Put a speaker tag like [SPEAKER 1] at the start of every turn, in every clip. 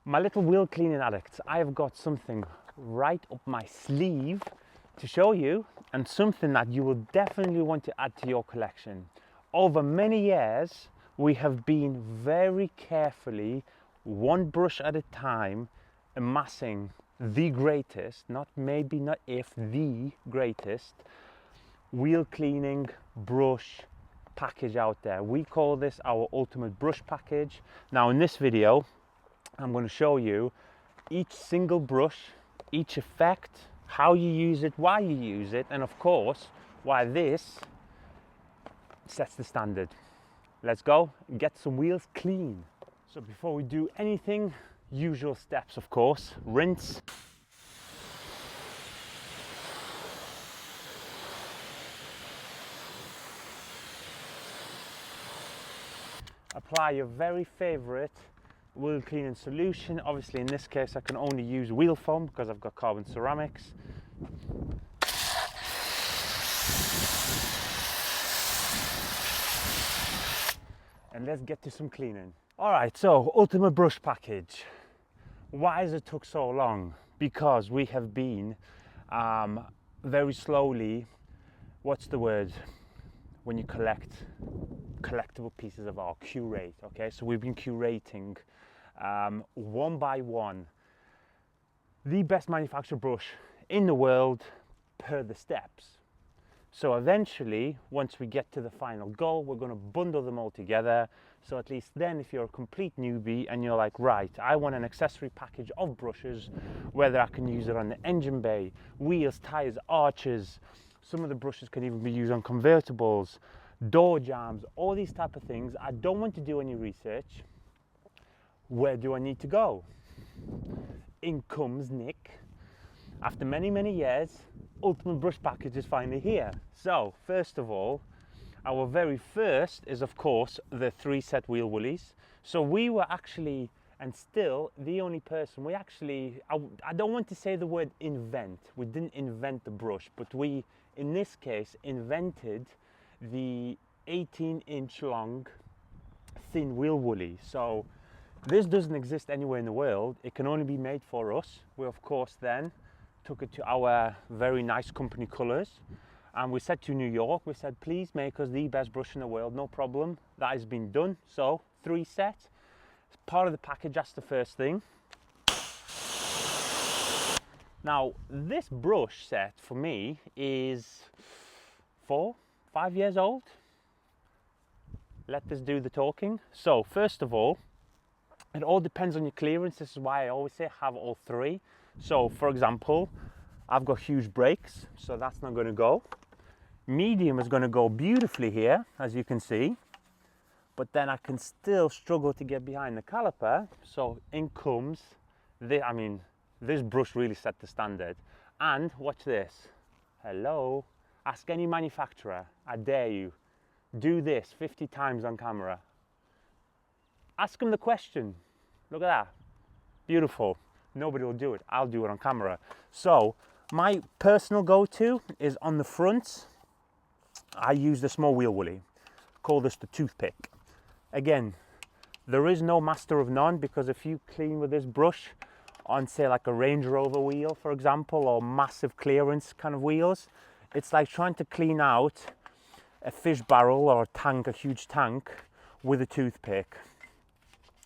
[SPEAKER 1] My little wheel cleaning addicts, I have got something right up my sleeve to show you, and something that you will definitely want to add to your collection. Over many years, we have been very carefully, one brush at a time, amassing the greatest, not maybe, not if, the greatest wheel cleaning brush package out there. We call this our ultimate brush package. Now in this video, I'm going to show you each single brush, each effect, how you use it, why you use it, and of course, why this sets the standard. Let's go and get some wheels clean. So before we do anything, usual steps of course, rinse. Apply your very favorite wheel cleaning solution. Obviously in this case I can only use wheel foam because I've got carbon ceramics. And let's get to some cleaning. Alright, so ultimate brush package. Why has it took so long? Because we have been very slowly, what's the word when you collect collectible pieces of art? Curate. Okay, so we've been curating one by one the best manufactured brush in the world per the steps. So eventually, once we get to the final goal, we're going to bundle them all together. So at least then, if you're a complete newbie and you're like, right, I want an accessory package of brushes, whether I can use it on the engine bay, wheels, tires, arches, some of the brushes can even be used on convertibles, door jambs, all these type of things. I don't want to do any research. Where do I need to go? In comes Nick. After many years, ultimate brush package is finally here. So first of all, our very first is of course the 3-set wheel woolies. So we were actually, and still, the only person, we actually, I don't want to say the word invent, we didn't invent the brush, but we in this case invented the 18-inch long thin wheel woolly. So this doesn't exist anywhere in the world, it can only be made for us. We of course then took it to our very nice company colors, and we said to New York, we said, please make us the best brush in the world. No problem, that has been done. So 3-set, it's part of the package. That's the first thing. Now this brush set for me is 4-5 years old. Let this do the talking. So first of all, it all depends on your clearance. This is why I always say have all 3. So for example, I've got huge brakes, so that's not going to go. Medium is going to go beautifully here, as you can see, but then I can still struggle to get behind the caliper. So in comes this. I mean, this brush really set the standard. And watch this. Hello, ask any manufacturer, I dare you, do this 50 times on camera. Ask them the question. Look at that, beautiful. Nobody will do it. I'll do it on camera. So my personal go-to is on the front. I use the small wheel woolly. Call this the toothpick. Again, there is no master of none, because if you clean with this brush on, say, like a Range Rover wheel, for example, or massive clearance kind of wheels, it's like trying to clean out a fish barrel or a tank, a huge tank, with a toothpick.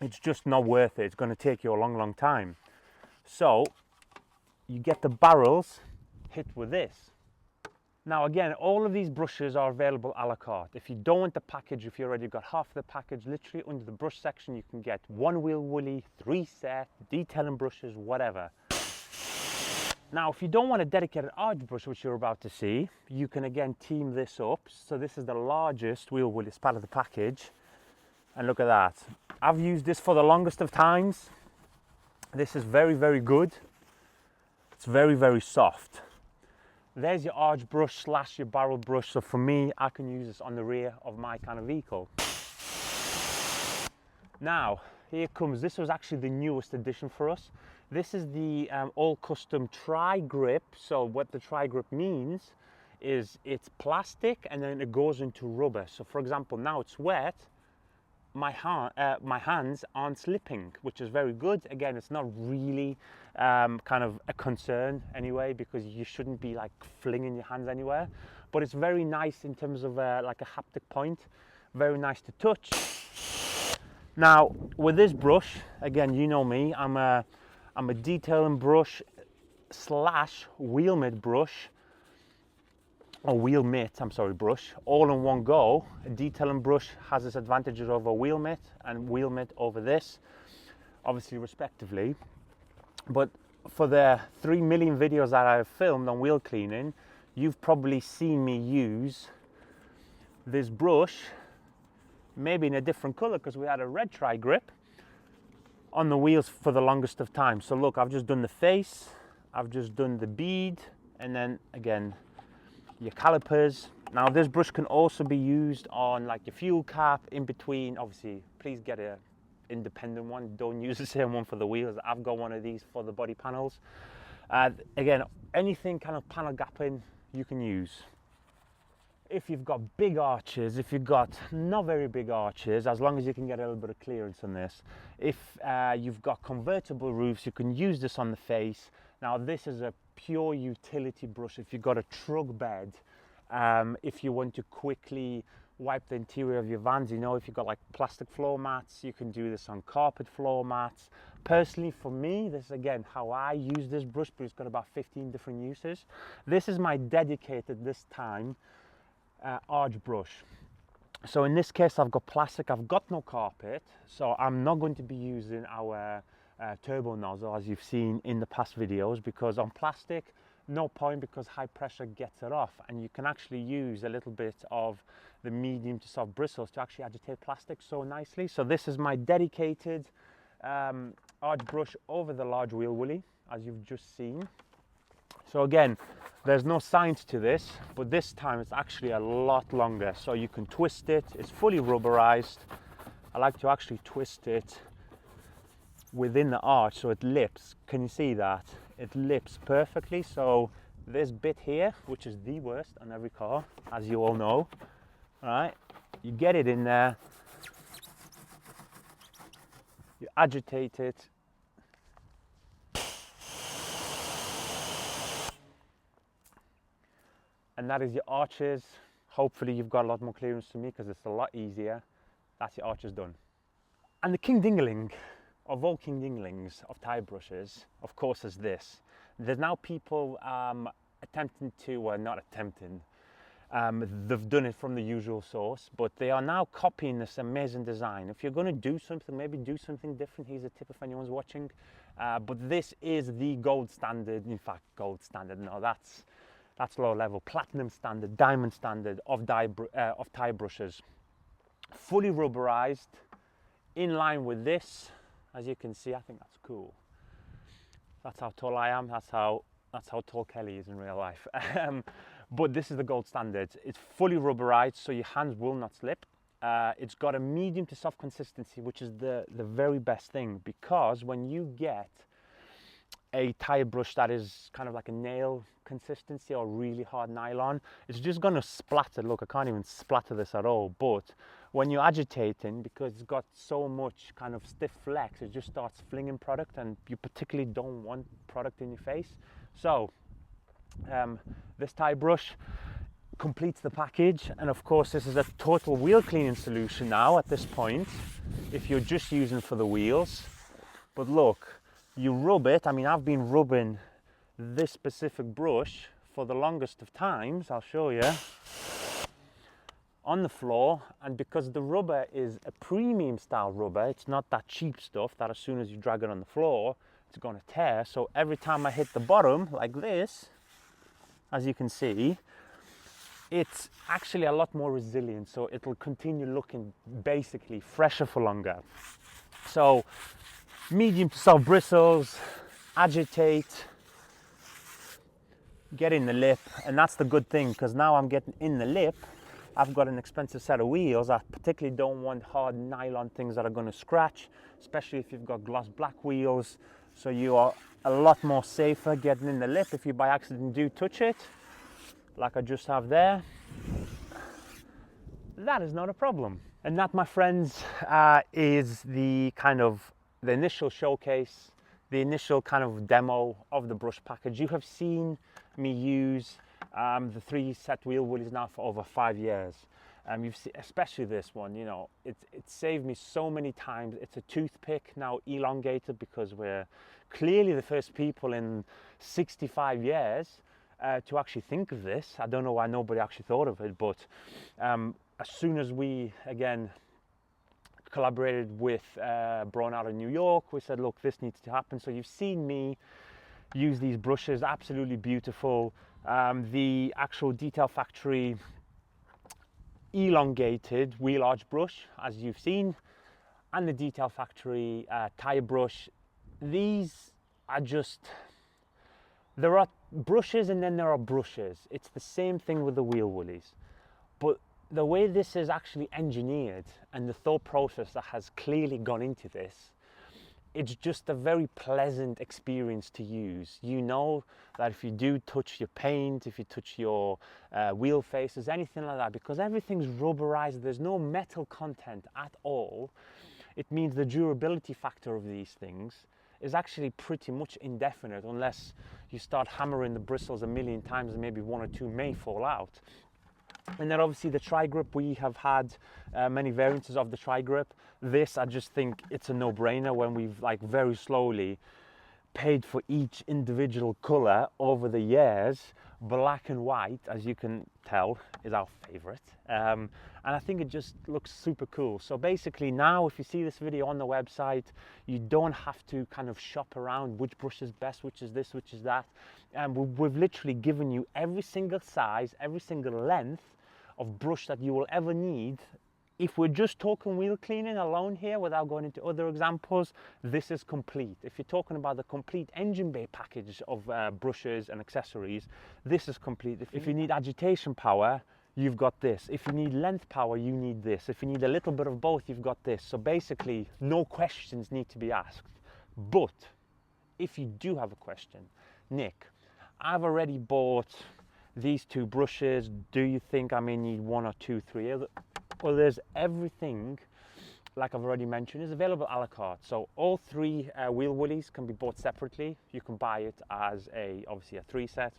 [SPEAKER 1] It's just not worth it. It's going to take you a long time. So you get the barrels hit with this. Now again, all of these brushes are available a la carte. If you don't want the package, if you already got half the package, literally under the brush section you can get 1 wheel woolly, 3-set, detailing brushes, whatever. Now if you don't want a dedicated arch brush, which you're about to see, you can again team this up. So this is the largest wheel woolly, it's part of the package. And look at that. I've used this for the longest of times. This is very good. It's very soft. There's your arch brush / your barrel brush. So for me, I can use this on the rear of my kind of vehicle. Now, here comes, this was actually the newest addition for us. This is the all custom tri-grip. So what the tri-grip means is it's plastic and then it goes into rubber. So for example, now it's wet, my hands aren't slipping, which is very good. Again, it's not really kind of a concern anyway, because you shouldn't be like flinging your hands anywhere, but it's very nice in terms of like a haptic point, very nice to touch. Now with this brush, again, you know me, I'm a detailing brush slash wheel mitt brush, or wheel mitt, I'm sorry, brush, all in one go. A detailing brush has its advantages over wheel mitt and wheel mitt over this, obviously respectively. But for the 3 million videos that I've filmed on wheel cleaning, you've probably seen me use this brush, maybe in a different color because we had a red tri-grip on the wheels for the longest of time. So look, I've just done the face, I've just done the bead, and then again, your calipers. Now this brush can also be used on like your fuel cap, in between. Obviously, please get a independent one, don't use the same one for the wheels. I've got one of these for the body panels. Again, anything kind of panel gapping you can use. If you've got big arches, if you've got not very big arches, as long as you can get a little bit of clearance on this. If you've got convertible roofs, you can use this on the face. Now this is a pure utility brush. If you've got a truck bed, if you want to quickly wipe the interior of your vans, you know, if you've got like plastic floor mats, you can do this on carpet floor mats. Personally, for me, this is again how I use this brush, but it's got about 15 different uses. This is my dedicated, this time, arch brush. So in this case, I've got plastic, I've got no carpet, so I'm not going to be using our turbo nozzle as you've seen in the past videos, because on plastic, no point, because high pressure gets it off, and you can actually use a little bit of the medium to soft bristles to actually agitate plastic so nicely. So this is my dedicated arch brush over the large wheel woolly, as you've just seen. So again, there's no science to this, but this time it's actually a lot longer, so you can twist it. It's fully rubberized. I like to actually twist it within the arch so it lips. Can you see that? It lips perfectly. So this bit here, which is the worst on every car, as you all know, right? You get it in there, you agitate it, and that is your arches. Hopefully you've got a lot more clearance to me because it's a lot easier. That's your arches done. And the king dingling of all king dinglings of tire brushes, of course, is this. There's now people attempting to, well, not attempting, they've done it from the usual source, but they are now copying this amazing design. If you're going to do something, maybe do something different. Here's a tip if anyone's watching. But this is the gold standard, in fact, gold standard, no, that's low level, platinum standard, diamond standard of tire brushes. Fully rubberized, in line with this. As you can see, I think that's cool. That's how tall I am. That's how tall Kelly is in real life. But this is the gold standard. It's fully rubberized, so your hands will not slip. It's got a medium to soft consistency, which is the very best thing, because when you get a tire brush that is kind of like a nail consistency or really hard nylon, it's just going to splatter. Look, I can't even splatter this at all, but when you're agitating, because it's got so much kind of stiff flex, it just starts flinging product, and you particularly don't want product in your face. So this tire brush completes the package, and of course this is a total wheel cleaning solution now at this point if you're just using for the wheels. But look, you rub it. I mean, I've been rubbing this specific brush for the longest of times, I'll show you, on the floor, and because the rubber is a premium style rubber, it's not that cheap stuff that as soon as you drag it on the floor it's going to tear. So every time I hit the bottom like this, as you can see, it's actually a lot more resilient, so it'll continue looking basically fresher for longer. So medium to soft bristles, agitate, get in the lip, and that's the good thing, because now I'm getting in the lip. I've got an expensive set of wheels. I particularly don't want hard nylon things that are going to scratch, especially if you've got gloss black wheels. So you are a lot more safer getting in the lip. If you by accident do touch it, like I just have there, that is not a problem. And that, my friends, is the kind of the initial showcase, the initial kind of demo of the brush package. You have seen me use the 3 set wheel woolies now for over 5 years. You've seen, especially this one, you know, it saved me so many times. It's a toothpick now elongated, because we're clearly the first people in 65 years to actually think of this. I don't know why nobody actually thought of it, but as soon as we, again, collaborated with Braun out of New York, we said, look, this needs to happen. So you've seen me use these brushes, absolutely beautiful. The actual Detail Factory elongated wheel arch brush, as you've seen, and the Detail Factory tire brush. These are just, there are brushes and then there are brushes. It's the same thing with the wheel woolies, but the way this is actually engineered and the thought process that has clearly gone into this, it's just a very pleasant experience to use. You know that if you do touch your paint, if you touch your wheel faces, anything like that, because everything's rubberized, there's no metal content at all, it means the durability factor of these things is actually pretty much indefinite, unless you start hammering the bristles a million times and maybe 1 or 2 may fall out. And then obviously the tri-grip, we have had many variances of the tri-grip. This, I just think it's a no-brainer when we've like very slowly paid for each individual color over the years. Black and white, as you can tell, is our favorite. And I think it just looks super cool. So basically now, if you see this video on the website, you don't have to kind of shop around which brush is best, which is this, which is that. And we've literally given you every single size, every single length of brush that you will ever need. If we're just talking wheel cleaning alone here, without going into other examples, this is complete. If you're talking about the complete engine bay package of brushes and accessories, this is complete. If you need agitation power, you've got this. If you need length power, you need this. If you need a little bit of both, you've got this. So basically, no questions need to be asked. But if you do have a question, Nick, I've already bought these 2 brushes. Do you think I may need 1 or 2, 3 other? Well, there's everything, like I've already mentioned, is available a la carte. So all 3 wheel woolies can be bought separately. You can buy it as obviously a 3 set.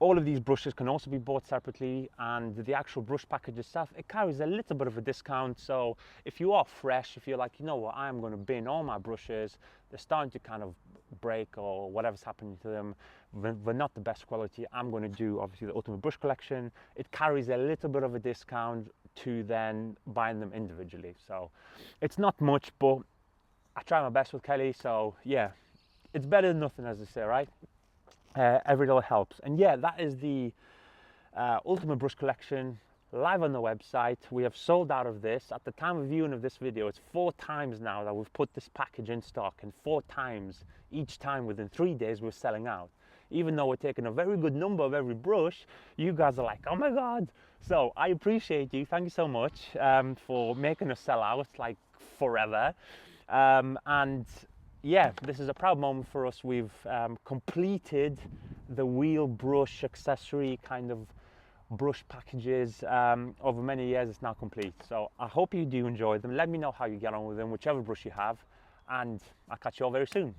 [SPEAKER 1] All of these brushes can also be bought separately, and the actual brush package itself, it carries a little bit of a discount. So if you are fresh, if you're like, you know what, I'm going to bin all my brushes, they're starting to kind of break or whatever's happening to them, they're not the best quality, I'm going to do obviously the Ultimate Brush Collection. It carries a little bit of a discount to then buying them individually. So it's not much, but I try my best with Kelly. So yeah, it's better than nothing, as they say, right? Every little helps. And yeah, that is the Ultimate Brush Collection live on the website. We have sold out of this. At the time of viewing of this video, it's 4 times now that we've put this package in stock, and 4 times, each time within 3 days, we're selling out. Even though we're taking a very good number of every brush, you guys are like, oh my God. So I appreciate you. Thank you so much for making us sell out like forever. And yeah, this is a proud moment for us. We've completed the wheel brush accessory kind of brush packages over many years. It's now complete. So I hope you do enjoy them. Let me know how you get on with them, whichever brush you have, and I'll catch you all very soon.